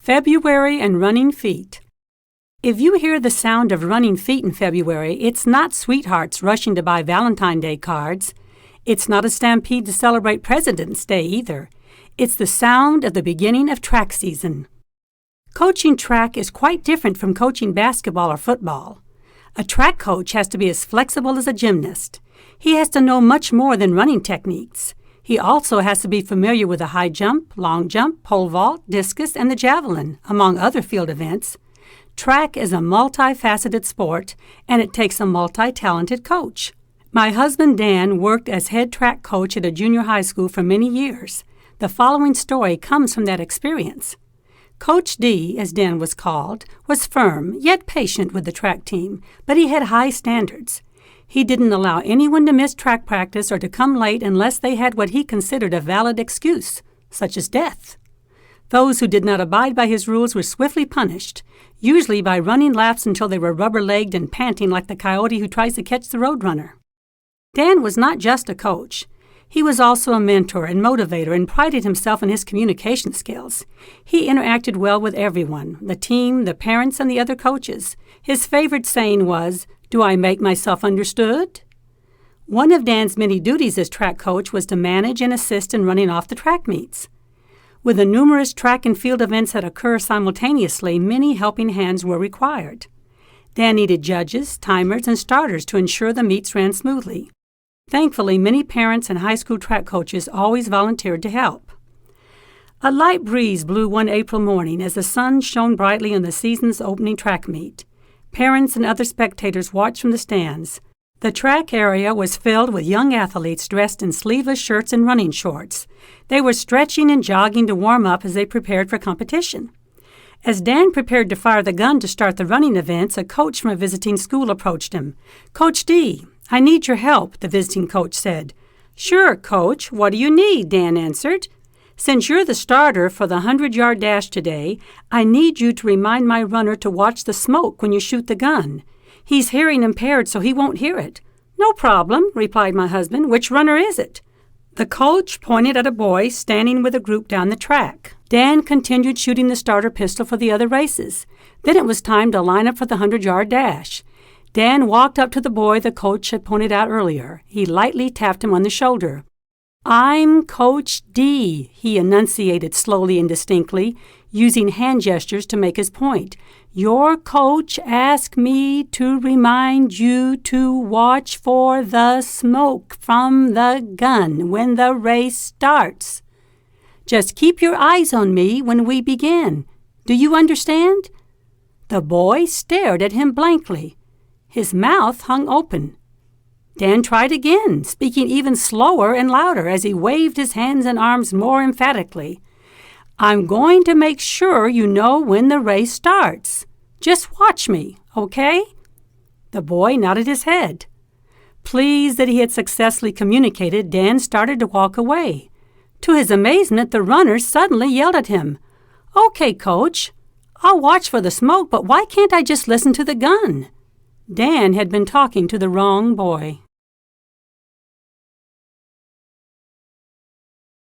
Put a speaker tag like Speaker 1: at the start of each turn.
Speaker 1: February and running feet. If you hear the sound of running feet in February, it's not sweethearts rushing to buy Valentine's Day cards. It's not a stampede to celebrate President's Day either. It's the sound of the beginning of track season. Coaching track is quite different from coaching basketball or football. A track coach has to be as flexible as a gymnast. He has to know much more than running techniques. He also has to be familiar with the high jump, long jump, pole vault, discus, and the javelin, among other field events. Track is a multifaceted sport, and it takes a multi-talented coach. My husband Dan worked as head track coach at a junior high school for many years. The following story comes from that experience. Coach D, as Dan was called, was firm yet patient with the track team, but he had high standards. He didn't allow anyone to miss track practice or to come late unless they had what he considered a valid excuse, such as death. Those who did not abide by his rules were swiftly punished, usually by running laps until they were rubber-legged and panting like the coyote who tries to catch the roadrunner. Dan was not just a coach. He was also a mentor and motivator and prided himself in his communication skills. He interacted well with everyone, the team, the parents, and the other coaches. His favorite saying was, "Do I make myself understood?" One of Dan's many duties as track coach was to manage and assist in running off the track meets. With the numerous track and field events that occur simultaneously, many helping hands were required. Dan needed judges, timers, and starters to ensure the meets ran smoothly. Thankfully, many parents and high school track coaches always volunteered to help. A light breeze blew one April morning as the sun shone brightly on the season's opening track meet. Parents and other spectators watched from the stands. The track area was filled with young athletes dressed in sleeveless shirts and running shorts. They were stretching and jogging to warm up as they prepared for competition. As Dan prepared to fire the gun to start the running events, a coach from a visiting school approached him. "Coach D, I need your help," the visiting coach said. "Sure, Coach. What do you need?" Dan answered. "Since you're the starter for the 100-yard dash today, I need you to remind my runner to watch the smoke when you shoot the gun. He's hearing impaired, so he won't hear it." "No problem," replied my husband. "Which runner is it?" The coach pointed at a boy standing with a group down the track. Dan continued shooting the starter pistol for the other races. Then it was time to line up for the 100-yard dash. Dan walked up to the boy the coach had pointed out earlier. He lightly tapped him on the shoulder. "I'm Coach D," he enunciated slowly and distinctly, using hand gestures to make his point. "Your coach asked me to remind you to watch for the smoke from the gun when the race starts. Just keep your eyes on me when we begin. Do you understand?" The boy stared at him blankly. His mouth hung open. Dan tried again, speaking even slower and louder as he waved his hands and arms more emphatically. "I'm going to make sure you know when the race starts. Just watch me, okay?" The boy nodded his head. Pleased that he had successfully communicated, Dan started to walk away. To his amazement, the runner suddenly yelled at him, "Okay, Coach, I'll watch for the smoke, but why can't I just listen to the gun?" Dan had been talking to the wrong boy.